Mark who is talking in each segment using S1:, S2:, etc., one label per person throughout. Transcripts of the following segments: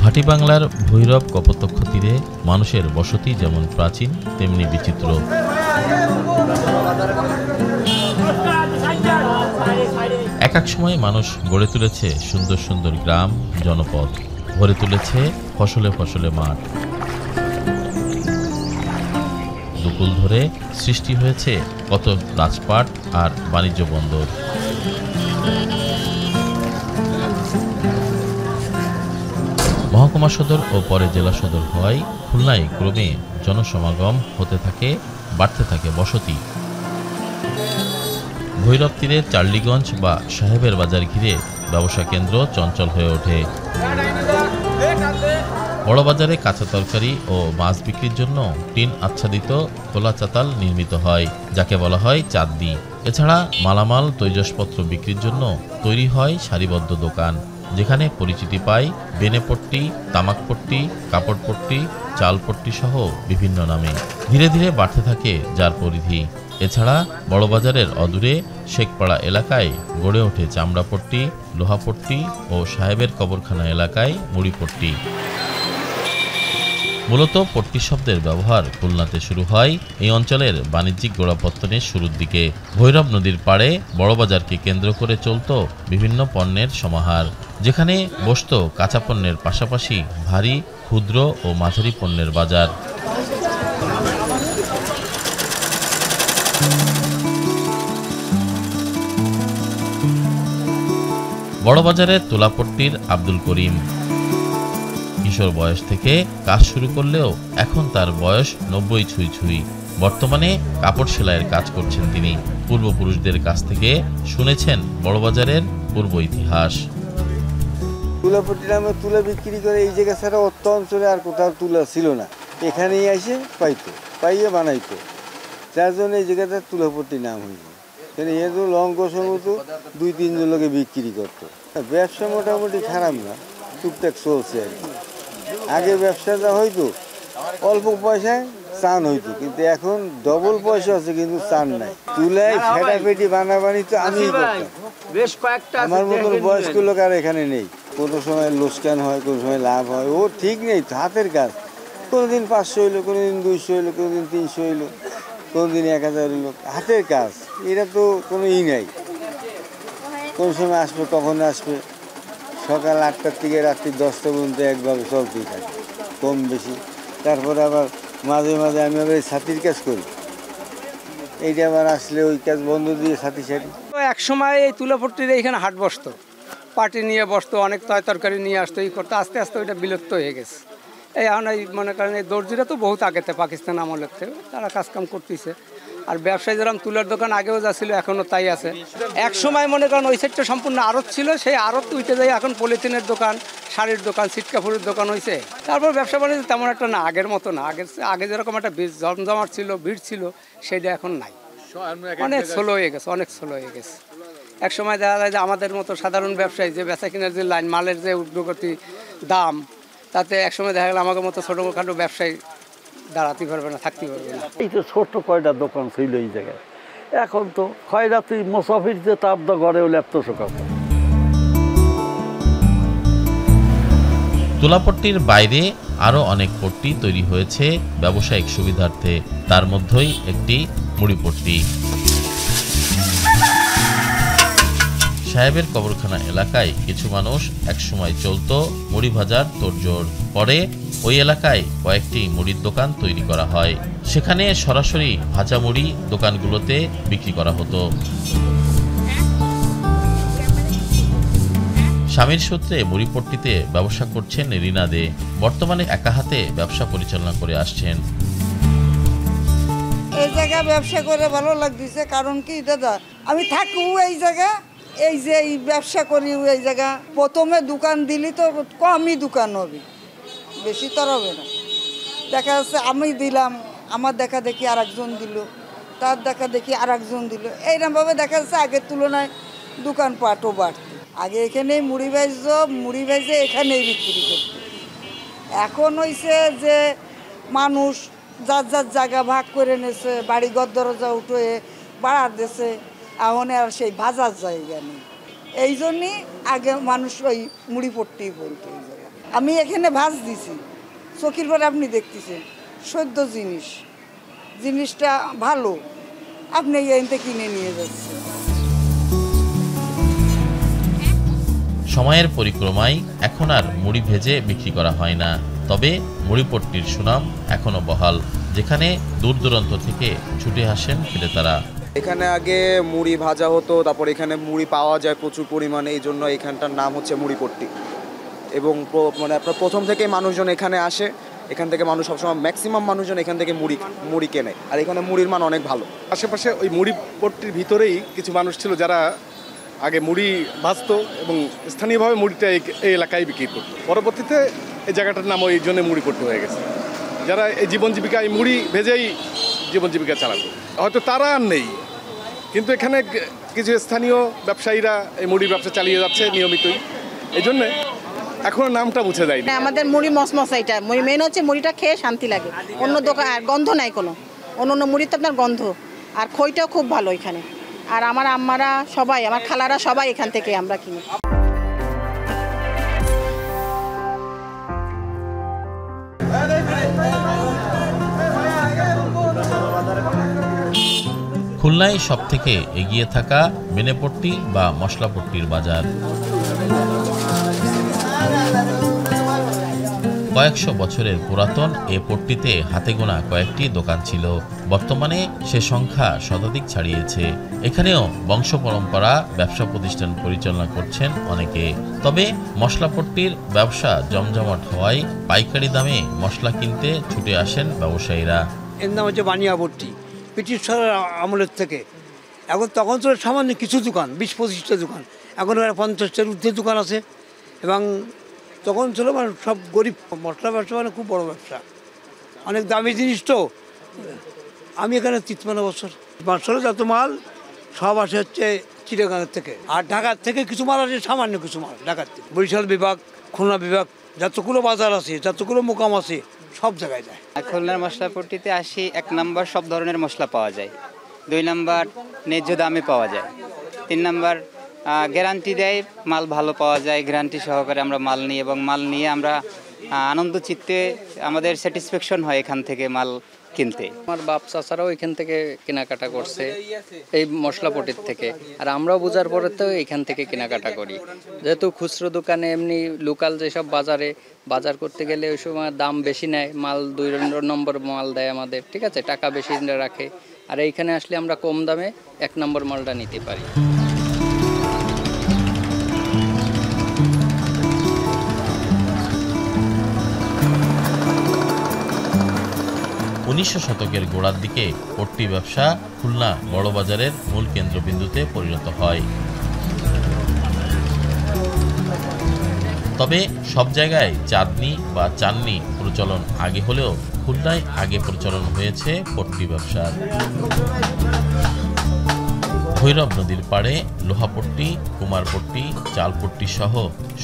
S1: ভাটি বাংলার ভৈরব কপোতাক্ষ তীরে মানুষের বসতি যেমন প্রাচীন তেমনি বিচিত্র। এক এক সময় মানুষ গড়ে তুলেছে সুন্দর সুন্দর গ্রাম, জনপদ, ভরে তুলেছে ফসলে ফসলে মাঠ। দুকুল ধরে সৃষ্টি হয়েছে কত রাজপাট আর বাণিজ্য বন্দর। মহকুমা সদর ও পরে জেলা সদর হওয়ায় খুলনায় ক্রমে জনসমাগম হতে থাকে, বাড়তে থাকে বসতি। ভৈরব তীরে চার্লিগঞ্জ বা সাহেবের বাজার ঘিরে ব্যবসা কেন্দ্র চঞ্চল হয়ে ওঠে। বড় বাজারে কাঁচা তরকারি ও মাছ বিক্রির জন্য টিন আচ্ছাদিত খোলা চাতাল নির্মিত হয়, যাকে বলা হয় চাঁদনি। এছাড়া মালামাল তৈজসপত্র বিক্রির জন্য তৈরি হয় সারিবদ্ধ দোকান, যেখানে পরিচিতি পায় বেনেপট্টি, তামাকপট্টি, কাপড়পট্টি, চালপট্টি সহ বিভিন্ন নামে। ধীরে ধীরে বাড়তে থাকে যার পরিধি। এছাড়া বড়বাজারের অদূরে শেখপাড়া এলাকায় গড়ে ওঠে চামড়াপট্টি, লোহাপট্টি ও সাহেবের কবরখানা এলাকায় মুড়িপট্টি। মূলত পট্টি শব্দের ব্যবহার খুলনাতে শুরু হয় এই অঞ্চলের বাণিজ্যিক গোড়াপত্তনের শুরুর দিকে। ভৈরব নদীর পাড়ে বড়বাজারকে কেন্দ্র করে চলত বিভিন্ন পণ্যের সমাহার, যেখানে বসত কাঁচা পণ্যের পাশাপাশি ভারী, ক্ষুদ্র ও মাঝারি পণ্যের বাজার। বড়বাজারের তোলাপট্টির আব্দুল করিম কিশোর বয়স থেকে কাজ শুরু করলেও এখন তার বয়স 90 ছুঁই ছুঁই। বর্তমানে কাপড় সেলাইয়ের কাজ করছেন তিনি। পূর্বপুরুষদের কাছ থেকে শুনেছেন বড়বাজারের পূর্ব ইতিহাস।
S2: তুলাপট্টি নামে তুলা বিক্রি করে এই জায়গা ছাড়া অত্য অঞ্চলে আর কোথাও তুলা ছিল না, এখানেই এসে পাইতো, পাইয়ে বানাইতো, যার জন্য এই জায়গাটা তুলাপট্টি নাম হয়েছে। এখানে এ তো লঙ্ক সমতো 2-3 জন লোকে বিক্রি করতো। ব্যবসা মোটামুটি খারাপ না, টুকটাক চলছে আর কি। আগে ব্যবসা যা হইতো অল্প পয়সায় চান হইতো, কিন্তু এখন ডবল পয়সা আছে কিন্তু চান নাই। তুলায় ফেটাফেটি বানাবানি তো আমি করতাম, আমার মতন বয়স্ক লোক আর এখানে নেই। কোনো সময় লোকসান হয়, কোনো সময় লাভ হয়, ও ঠিক নেই। হাতের কাজ, কোনোদিন 500 হইলো, কোনোদিন 200 হইলো, কোনোদিন 300 হইলো, কোনোদিন 1000 হইলো। হাতের কাজ, এটা তো কোনো নাই। কোন সময় আসবে, কখন আসবে, সকাল 8টার থেকে রাত্রি 10টা পর্যন্ত একভাবে চলতেই থাকে, কম বেশি। তারপরে আবার মাঝে মাঝে আমি আবার ছাতির কাজ করি, এইটা আবার আসলে ওই কাজ বন্ধ দিয়ে ছাতি সারি।
S3: এক সময় এই তুলাপট্টির এইখানে হাট বসতো, পার্টি নিয়ে বসতো, অনেক তরকারি নিয়ে আসতো, এই করতো। আস্তে আস্তে ওইটা বিলুপ্ত হয়ে গেছে। এই এখন এই মনে করেন এই দর্জিরা তো বহুত আগেতে পাকিস্তান আমলের থেকে তারা কাজকাম করতেছে। আর ব্যবসায়ী যেরকম তুলার দোকান আগেও যা ছিল এখনও তাই আছে। এক সময় মনে করেন ওই সাইডটা সম্পূর্ণ আড়ত ছিল, সেই আড়ত উঠে যায় এখন পলিথিনের দোকান, শাড়ির দোকান, ছিটকাপুরের দোকান হয়েছে। তারপর ব্যবসা বাণিজ্য তেমন একটা না, আগের মতো না। আগে যেরকম একটা জমজমাট ছিল, ভিড় ছিল, সেটা এখন নাই। অনেক স্লো হয়ে গেছে, অনেক স্লো হয়ে গেছে। এক সময় দেখা যায় যে আমাদের মতো সাধারণ ব্যবসায়ী যে বেচা কেনার যে লাইন, মালের যে ঊর্ধ্বগতি দাম, তাতে একসময় দেখা গেল আমাদের মতো ছোটোখাটো ব্যবসায়ী দাঁড়াতে পারবে না, থাকতে পারবে না।
S4: এই তো ছোট্ট কয়টা দোকান ছিল এই জায়গায়, এখন তো খয়রাতি মুসাফির যে তার দা ঘরেও লেপ্ত শোকাব।
S1: তুলাপট্টির বাইরে আরও অনেক পট্টি তৈরি হয়েছে ব্যবসায়িক সুবিধার্থে, তার মধ্যেই একটি মুড়িপট্টি। সাহেবের কবরখানা এলাকায় কিছু মানুষ একসময় চলত মুড়ি ভাজার তোড়জোড়। পরে ওই এলাকায় কয়েকটি মুড়ির দোকান তৈরি করা হয়, সেখানে সরাসরি ভাজা মুড়ি দোকানগুলোতে বিক্রি করা হতো। স্বামীর সূত্রে মুড়িপট্টিতে ব্যবসা করছেন রিনা দে। বর্তমানে একা হাতে ব্যবসা পরিচালনা করে আসছেন।
S5: এই জায়গা ব্যবসা করে ভালো লাগতেছে, কারণ কি দাদা, আমি থাকি এই জায়গা, এই যে এই ব্যবসা করি এই জায়গা। প্রথমে দোকান দিলি তো কমই দোকান হবে, বেশি তো হবে না। দেখা যাচ্ছে আমি দিলাম, আমার দেখা দেখি আর একজন দিল, তার দেখা দেখি আর একজন দিল, এইরকমভাবে দেখা যাচ্ছে আগের তুলনায় দোকানপাটও বাড়তো। আগে এখানেই মুড়ি ভেজে এখানেই বিক্রি করতো। এখন হয়েছে যে মানুষ যার যার জায়গা ভাগ করে নিয়েছে, বাড়ি ঘর দরজা উঠে বাড়া দিয়েছে, এখন আর সেই ভাজার জায়গা নেই। এই জন্যই আগে মানুষ ওই মুড়িপট্টি বলতো। আমি এখানে ভাজ দিছি, চকির পরে আপনি দেখতেছেন সদ্য জিনিসটা ভালো, আপনি এখান কিনে নিয়ে যাচ্ছেন।
S1: সময়ের পরিক্রমায় এখন আর মুড়ি ভেজে বিক্রি করা হয় না, তবে মুড়িপট্টির সুনাম এখনো বহাল, যেখানে দূর দূরান্ত থেকে ছুটে আসেন ক্রেতারা।
S6: এখানে আগে মুড়ি ভাজা হতো, তারপর এখানে মুড়ি পাওয়া যায় প্রচুর পরিমাণে, এই জন্য এখানটার নাম হচ্ছে মুড়িপট্টি। এবং মানে আপনার প্রথম থেকেই মানুষজন এখানে আসে, এখান থেকে মানুষ সবসময় ম্যাক্সিমাম মানুষজন এখান থেকে মুড়ি কেনে, আর এখানে মুড়ির মান অনেক ভালো।
S7: আশেপাশে ওই মুড়িপট্টির ভিতরেই কিছু মানুষ ছিল যারা আগে মুড়ি ভাজতো এবং স্থানীয়ভাবে মুড়িটা এই এলাকায় বিক্রি করতো। পরবর্তীতে এই জায়গাটার নাম ওই জন্য মুড়িপট্টি হয়ে গেছে। যারা এই জীবন জীবিকা এই মুড়ি ভেজেই জীবন জীবিকা চালাতো, হয়তো তারা আর নেই, কিন্তু এখানে কিছু স্থানীয় ব্যবসায়ীরা এই মুড়ির ব্যবসা চালিয়ে যাচ্ছে নিয়মিতই, এই জন্যে এখনো নামটা মুছে যায়নি।
S8: আমাদের মুড়ি মশমশা, এটা মেন হচ্ছে মুড়িটা খেয়ে শান্তি লাগে, অন্য দোকান আর গন্ধ নাই কোনো, অন্য মুড়িতে আপনার গন্ধ, আর খইটাও খুব ভালো এখানে। আর আমার আম্মারা সবাই, আমার খালারা সবাই এখান থেকে আমরা কিনি।
S1: খুলনায় সবথেকে এগিয়ে থাকা বেনেপট্টি বা মশলাপট্টির বাজার। কয়েকশো বছরের পুরাতন এ পট্টিতে হাতে গোনা কয়েকটি দোকান ছিল, বর্তমানে সে সংখ্যা শতাধিক ছাড়িয়েছে। এখানেও বংশ পরম্পরা ব্যবসা প্রতিষ্ঠান পরিচালনা করছেন অনেকে। তবে মশলাপট্টির ব্যবসা জমজমাট হওয়ায় পাইকারি দামে মশলা কিনতে ছুটে আসেন ব্যবসায়ীরা।
S9: এর নাম হচ্ছে বানিয়াপট্টি, ব্রিটিশ আমলের থেকে। এখন তখন তো সামান্য কিছু দোকান, 20-25টা দোকান, এখন 50টার ঊর্ধ্বে দোকান আছে। এবং তখন ছিল মানে সব গরিব, মশলা ব্যবসা মানে খুব বড় ব্যবসা, অনেক দামি জিনিস তো। আমি এখানে 53 বছর, মশলা যত মাল সব আসে হচ্ছে চিটাগাঙের থেকে, আর ঢাকার থেকে কিছু মাল আসে, সামান্য কিছু মাল ঢাকার থেকে। বরিশাল বিভাগ, খুলনা বিভাগ, যতগুলো বাজার আছে, যতগুলো মোকাম আছে, সব জায়গায় যায়।
S10: খুলনার মশলাপট্টিতে আসি, 1 নম্বর সব ধরনের মশলা পাওয়া যায়, 2 নম্বর ন্যায্য দামে পাওয়া যায়, 3 নম্বর গ্যারান্টি দেয়, মাল ভালো পাওয়া যায়, গ্যারান্টি সহকারে আমরা মাল নিই, এবং মাল নিয়ে আমরা আনন্দ চিত্তে আমাদের স্যাটিসফ্যাকশন হয় এখান থেকে মাল কিনতে।
S11: আমার বাপ চাচারাও এখান থেকে কেনাকাটা করছে এই মশলাপট্টির থেকে, আর আমরাও বোঝার পরে তো এখান থেকে কেনাকাটা করি। যেহেতু খুচরো দোকানে এমনি লোকাল যেসব বাজারে বাজার করতে গেলে ওই সময় দাম বেশি নেয়, মাল 2 নম্বর মাল দেয় আমাদের, ঠিক আছে, টাকা বেশি রাখে। আর এইখানে আসলে আমরা কম দামে 1 নম্বর মালটা নিতে পারি।
S1: 1900 শতকের গোড়ার দিকে পট্টি ব্যবসা খুলনা বড়বাজারের মূল কেন্দ্রবিন্দুতে পরিণত হয়। তবে সব জায়গায় চাঁদনি বা চাননি প্রচলন আগে হলেও খুলনায় আগে প্রচলন হয়েছে পট্টি ব্যবসার। ভৈরব নদীর পাড়ে লোহাপট্টি, কুমারপট্টি, চালপট্টি সহ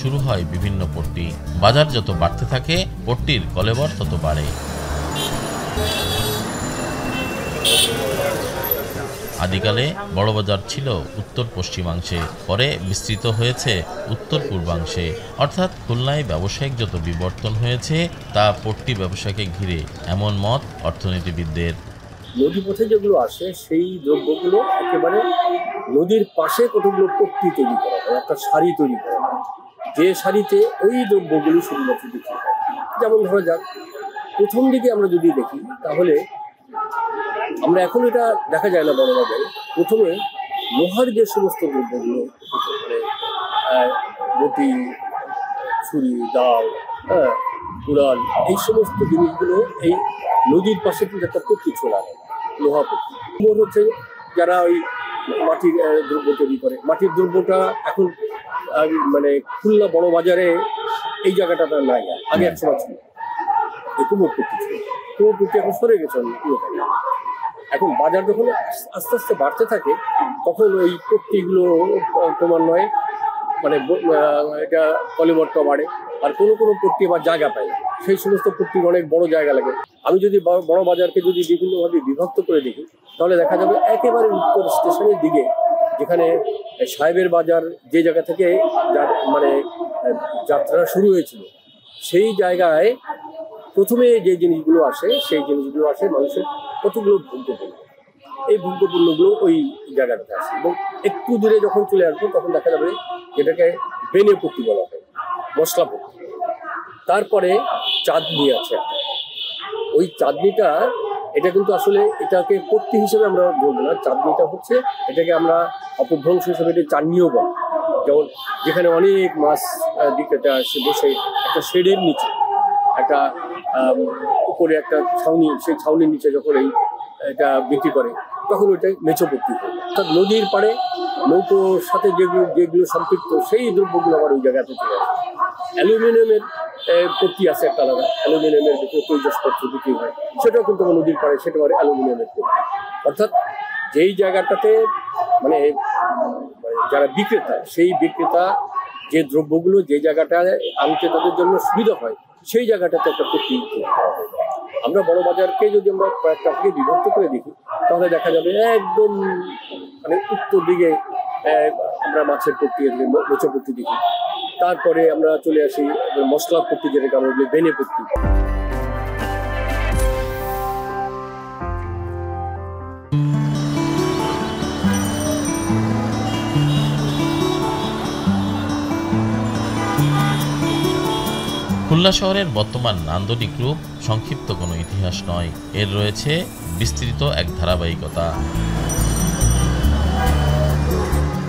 S1: শুরু হয় বিভিন্ন পট্টি। বাজার যত বাড়তে থাকে পট্টির কলেবর তত বাড়ে। আদিকালে বড়বাজার ছিল উত্তর পশ্চিমাংশে, পরে বিস্তৃত হয়েছে উত্তর পূর্বাংশে, অর্থাৎ খুলনায় ব্যবসায়িক যত বিবর্তন হয়েছে তা পট্টি ব্যবসাকে ঘিরে, এমন মত অর্থনীতিবিদদের।
S12: নদীপথে যেগুলো আসে সেই দ্রব্যগুলো একেবারে নদীর পাশে কতগুলো পট্টি তৈরি করা হয়, একটা সারি তৈরি করা হয়, যে সারিতে ওই দ্রব্যগুলো শুধুমাত্র বিক্রি হয়। যেমন ধরা যাক, প্রথম দিকে আমরা যদি দেখি তাহলে আমরা এখন এটা দেখা যায় না বড়বাজারে, প্রথমে লোহার যে সমস্ত দ্রব্যগুলো মানে বটি, ছুরি, দাও, কুড়াল, এই সমস্ত জিনিসগুলো এই নদীর পাশে কিন্তু একটা পট্টি ছোলা হয়, লোহা পট্টি। হচ্ছে যারা ওই মাটির দ্রব্য তৈরি করে, মাটির দ্রব্যটা এখন মানে খুলনা বড় বাজারে এই জায়গাটা নাই, আগে এক সময় ছিল এই কুমোর পট্টি ছিল। কুমোর পট্টি এখন সরে গেছে। এখন বাজার যখন আস্তে আস্তে বাড়তে থাকে তখন ওই পট্টিগুলো ক্রমান্বয়ে মানে এটা কলিবরটা বাড়ে, আর কোনো কোনো পট্টি আবার জায়গা পায় না, সেই সমস্ত পট্টির অনেক বড় জায়গা লাগে। আমি যদি বড় বাজারকে যদি বিভিন্নভাবে বিভক্ত করে দেখি তাহলে দেখা যাবে একেবারে উত্তর স্টেশনের দিকে, যেখানে সাহেবের বাজার যে জায়গা থেকে মানে যাত্রা শুরু হয়েছিল, সেই জায়গায় প্রথমে যে জিনিসগুলো আসে সেই জিনিসগুলো আসে মানুষের কতগুলো ভোগ্যপণ্য। এই ভোগ্যপণ্যগুলো ওই জায়গাটাতে আসে এবং একটু দূরে যখন চলে আসবো তখন দেখা যাবে যেটাকে বেনে পট্টি বলা হয়, মশলা পট্টি। তারপরে চাঁদনি আছে একটা, ওই চাঁদনিটা এটা কিন্তু আসলে এটাকে পট্টি হিসেবে আমরা বলবো না, চাঁদনিটা হচ্ছে এটাকে আমরা অপভ্রংশ হিসেবে এটা চাটনিও বল। যেমন যেখানে অনেক মাছ বিক্রেতা আসে বসে একটা শেডের নিচে একটা উপরে একটা ছাউনি, সেই ছাউনির নিচে যখন এটা বিক্রি করে তখন ওইটাই মেচো পট্টি হয়। অর্থাৎ নদীর পাড়ে নৌকোর সাথে যেগুলো সম্পৃক্ত সেই দ্রব্যগুলো আবার ওই জায়গাতে চলে আসে। অ্যালুমিনিয়ামের পট্টি আছে একটা আলাদা, অ্যালুমিনিয়ামের তৈজসপত্র বিক্রি হয়, সেটাও কিন্তু নদীর পাড়ে, সেটা আবার অ্যালুমিনিয়ামের পট্টি। অর্থাৎ যেই জায়গাটাতে মানে যারা বিক্রেতা, সেই বিক্রেতা যে দ্রব্যগুলো যে জায়গাটায় আনতে তাদের জন্য সুবিধা হয় সেই জায়গাটাতে একটা পট্টি করা হয়। আমরা বড় বাজারকে যদি আমরা কয়েকটা থেকে বিভক্ত করে দেখি তাহলে দেখা যাবে একদম মানে উত্তর দিকে আমরা মাছের পট্টি, মেচো পট্টি দেখি। তারপরে আমরা চলে আসি মশলা পট্টি, যেটাকে আমরা বলি বেনে পট্টি।
S1: খুলনা শহরের বর্তমান নান্দনিক রূপ সংক্ষিপ্ত কোনো ইতিহাস নয়, এর রয়েছে বিস্তৃত এক ধারাবাহিকতা।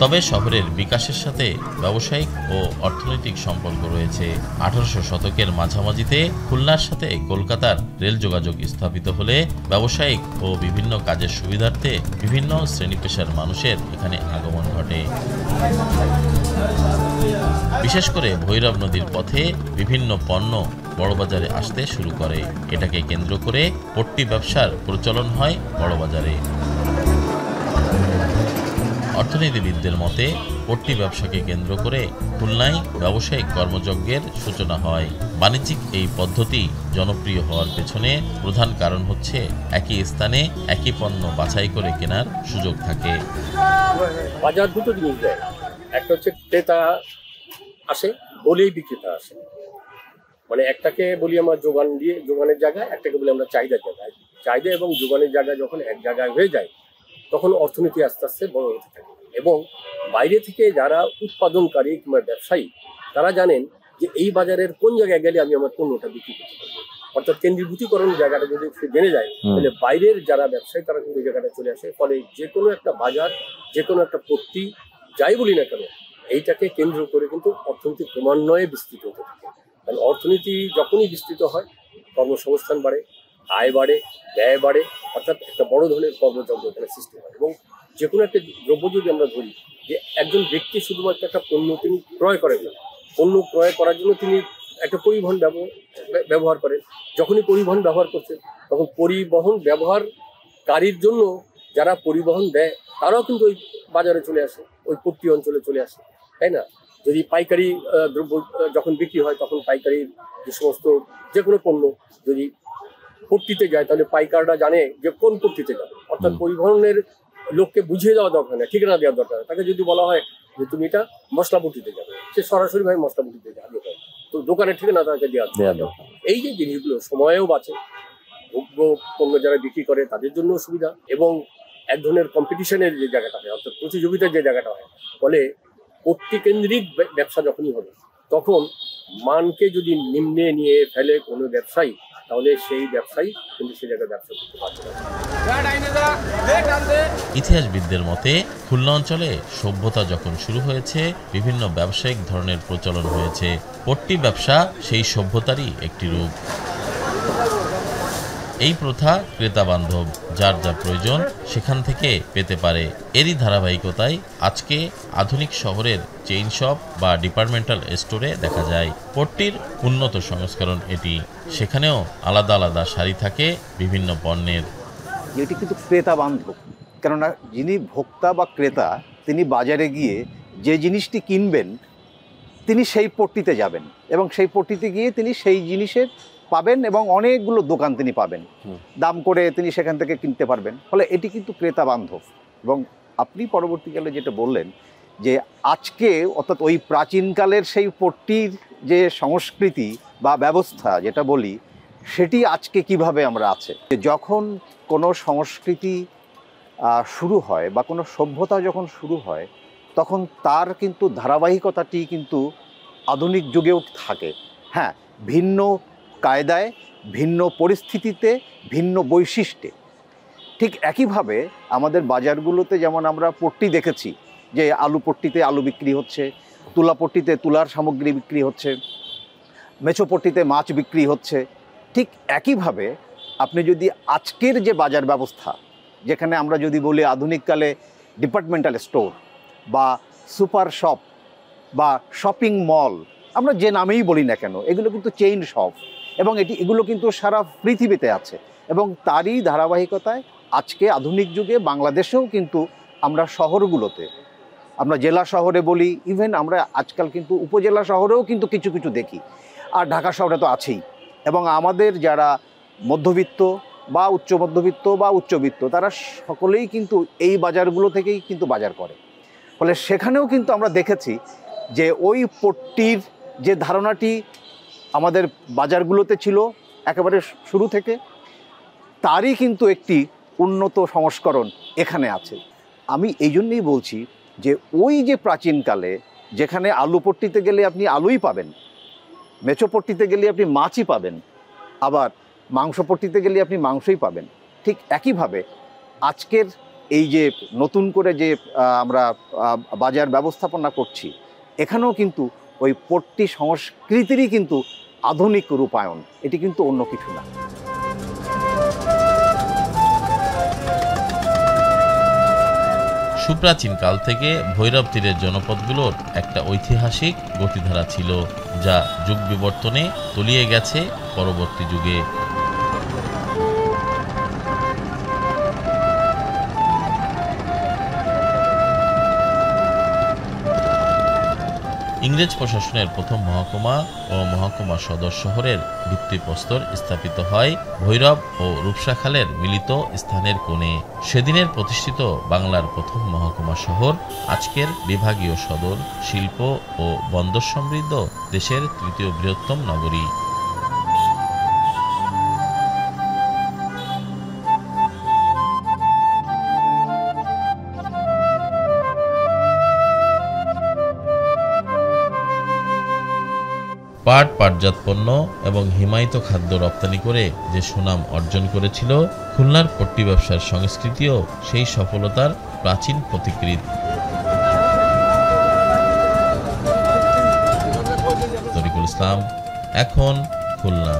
S1: তবে শহরের বিকাশের সাথে ব্যবসায়িক ও অর্থনৈতিক সম্পর্ক রয়েছে। 1800 শতকের মাঝামাঝিতে খুলনার সাথে কলকাতার রেল যোগাযোগ স্থাপিত হলে ব্যবসায়িক ও বিভিন্ন কাজের সুবিধার্থে বিভিন্ন শ্রেণী পেশার মানুষের এখানে আগমন ঘটে। বিশেষ করে ভৈরব নদীর পথে বিভিন্ন পণ্য বড়বাজারে আসতে শুরু করে। এটাকে কেন্দ্র করে পট্টি ব্যবসার প্রচলন হয় বড়বাজারে। অর্থনীতিবিদদের মতে পট্টি ব্যবসাকে কেন্দ্র করে খুলনায় ব্যবসায়িক কর্মযজ্ঞের সূচনা হয়। বাণিজ্যিক এই পদ্ধতি জনপ্রিয় হওয়ার পেছনে প্রধান কারণ হচ্ছে একই স্থানে একই পণ্য বাছাই করে কেনার সুযোগ থাকে।
S12: বাজার দুটো জিনিস দেয়, একটা হচ্ছে ক্রেতা আসে বলেই বিক্রেতা আসে, মানে একটাকে বলি আমরা যোগানের জায়গায়, একটাকে বলি আমরা চাহিদার জায়গায়। চাহিদা এবং যোগানের জায়গা যখন এক জায়গায় হয়ে যায় তখন অর্থনীতি আস্তে আস্তে বড় হতে থাকে এবং বাইরে থেকে যারা উৎপাদনকারী কিংবা ব্যবসায়ী তারা জানেন যে এই বাজারের কোন জায়গায় গেলে আমি আমার পণ্যটা বিক্রি করতে পারবো। অর্থাৎ কেন্দ্রীভূতিকরণ জায়গাটা যদি সে জেনে যায় তাহলে বাইরের যারা ব্যবসায়ী তারা কিন্তু এই জায়গাটা চলে আসে। ফলে যে কোনো একটা বাজার, যে কোনো একটা পট্টি যাই বলি না কেন, এইটাকে কেন্দ্র করে কিন্তু অর্থনীতি ক্রমান্বয়ে বিস্তৃত হতে থাকে। কারণ অর্থনীতি যখনই বিস্তৃত হয় কর্মসংস্থান বাড়ে, আয় বাড়ে, ব্যয় বাড়ে, অর্থাৎ একটা বড় ধরনের কর্মযজ্ঞ এখানে সৃষ্টি হয়। এবং যে কোনো একটা দ্রব্য যদি আমরা ধরি যে একজন ব্যক্তি শুধুমাত্র একটা পণ্য তিনি ক্রয় করেন না, পণ্য ক্রয় করার জন্য তিনি একটা পরিবহন ব্যবহার করেন। যখনই পরিবহন ব্যবহার করছেন তখন পরিবহন ব্যবহারকারীর জন্য যারা পরিবহন দেয় তারাও কিন্তু ওই বাজারে চলে আসে, ওই পট্টি অঞ্চলে চলে আসে, তাই না? যদি পাইকারি দ্রব্য যখন বিক্রি হয় তখন পাইকারি যে সমস্ত যে কোনো পণ্য যদি পট্টিতে যায় তাহলে পাইকাররা জানে যে কোন পট্টিতে যাবে। অর্থাৎ পরিবহনের লোককে বুঝিয়ে দেওয়া দরকার নেই, ঠিকানা দেওয়ার দরকার নেই। তাকে যদি বলা হয় যে তুমি এটা মশলা পট্টিতে যাবে, সে সরাসরি ভাবে মশলা পট্টিতে যাবে, তো দোকানের ঠিকানা তাকে দেওয়া দরকার। এই যে জিনিসগুলো সময়ও বাঁচে, ভোগ্য পণ্য যারা বিক্রি করে তাদের জন্য সুবিধা এবং এক ধরনের কম্পিটিশনের যে জায়গাটা হয়, অর্থাৎ প্রতিযোগিতার যে জায়গাটা হয়, ফলে পট্টি কেন্দ্রিক ব্যবসা যখনই হবে তখন মানকে যদি নিম্নে নিয়ে ফেলে কোনো ব্যবসায়ী তাহলে সেই ব্যবসায়ী কিন্তু সে জায়গায় ব্যবসা করতে পারছে না।
S1: ইতিহাসবিদদের মতে খুলনা অঞ্চলে সভ্যতা যখন শুরু হয়েছে বিভিন্ন ব্যবসায়িক ধরনের প্রচলন হয়েছে। পট্টি ব্যবসা সেই সভ্যতারই একটি রূপ। এই প্রথা ক্রেতা বান্ধব, যার যা প্রয়োজন সেখান থেকে পেতে পারে। এরই ধারাবাহিকতায় আজকে আধুনিক শহরের চেইন শপ বা ডিপার্টমেন্টাল স্টোরে দেখা যায় পট্টির উন্নত সংস্করণ এটি। সেখানেও আলাদা আলাদা সারি থাকে বিভিন্ন পণ্যের।
S13: এটি কিন্তু ক্রেতা বান্ধব, কেননা যিনি ভোক্তা বা ক্রেতা তিনি বাজারে গিয়ে যে জিনিসটি কিনবেন তিনি সেই পট্টিতে যাবেন এবং সেই পট্টিতে গিয়ে তিনি সেই জিনিসের পাবেন এবং অনেকগুলো দোকান তিনি পাবেন, দাম করে তিনি সেখান থেকে কিনতে পারবেন। ফলে এটি কিন্তু ক্রেতা বান্ধব। এবং আপনি পরবর্তীকালে যেটা বললেন যে আজকে অর্থাৎ ওই প্রাচীনকালের সেই পট্টির যে সংস্কৃতি বা ব্যবস্থা যেটা বলি, সেটি আজকে কিভাবে আমরা আছে। যখন কোনো সংস্কৃতি শুরু হয় বা কোনো সভ্যতা যখন শুরু হয়, তখন তার কিন্তু ধারাবাহিকতাটি কিন্তু আধুনিক যুগেও থাকে। হ্যাঁ, ভিন্ন কায়দায়, ভিন্ন পরিস্থিতিতে, ভিন্ন বৈশিষ্ট্যে। ঠিক একইভাবে আমাদের বাজারগুলোতে যেমন আমরা পট্টি দেখেছি যে আলু পট্টিতে আলু বিক্রি হচ্ছে, তুলা পট্টিতে তুলার সামগ্রী বিক্রি হচ্ছে, মেছো পট্টিতে মাছ বিক্রি হচ্ছে। ঠিক একইভাবে আপনি যদি আজকের যে বাজার ব্যবস্থা, যেখানে আমরা যদি বলি আধুনিককালে ডিপার্টমেন্টাল স্টোর বা সুপার শপ বা শপিং মল, আমরা যে নামেই বলি না কেন, এগুলো কিন্তু চেইন শপ এবং এগুলো কিন্তু সারা পৃথিবীতে আছে। এবং তারই ধারাবাহিকতায় আজকে আধুনিক যুগে বাংলাদেশেও কিন্তু আমরা শহরগুলোতে, আমরা জেলা শহরে বলি, ইভেন আমরা আজকাল কিন্তু উপজেলা শহরেও কিন্তু কিছু কিছু দেখি, আর ঢাকা শহরে তো আছেই। এবং আমাদের যারা মধ্যবিত্ত বা উচ্চ মধ্যবিত্ত বা উচ্চবিত্ত, তারা সকলেই কিন্তু এই বাজারগুলো থেকেই কিন্তু বাজার করে। ফলে সেখানেও কিন্তু আমরা দেখেছি যে ওই পট্টির যে ধারণাটি আমাদের বাজারগুলোতে ছিল একেবারে শুরু থেকে, তারই কিন্তু একটি উন্নত সংস্করণ এখানে আছে। আমি এই জন্যই বলছি যে ওই যে প্রাচীনকালে যেখানে আলু পট্টিতে গেলে আপনি আলুই পাবেন, মেছো পট্টিতে গেলে আপনি মাছই পাবেন, আবার মাংস পট্টিতে গেলে আপনি মাংসই পাবেন, ঠিক একইভাবে আজকের এই যে নতুন করে যে আমরা বাজার ব্যবস্থাপনা করছি, এখানেও কিন্তু ওই পট্টি সংস্কৃতিরই কিন্তু আধুনিক রূপায়ণ, এটি কিন্তু অন্য কিছু না।
S1: সুপ্রাচীন কাল থেকে ভৈরব তীরের জনপদগুলোর একটা ঐতিহাসিক গতিধারা ছিল, যা যুগ বিবর্তনে তলিয়ে গেছে পরবর্তী যুগে। ইংরেজ প্রশাসনের প্রথম মহকুমা ও মহকুমা সদর শহরের ভিত্তিপ্রস্তর স্থাপিত হয় ভৈরব ও রূপসা খালের মিলিত স্থানের কোণে। সেদিনের প্রতিষ্ঠিত বাংলার প্রথম মহকুমা শহর আজকের বিভাগীয় সদর, শিল্প ও বন্দর সমৃদ্ধ দেশের তৃতীয় বৃহত্তম নগরী। পাট, পাটজাত পণ্য এবং হিমায়িত খাদ্য রপ্তানি করে যে সুনাম অর্জন করেছিল, খুলনার পট্টি ব্যবসার সংস্কৃতিও সেই সফলতার প্রাচীন প্রতিকৃত। তরিকুল ইসলাম, এখন খুলনা।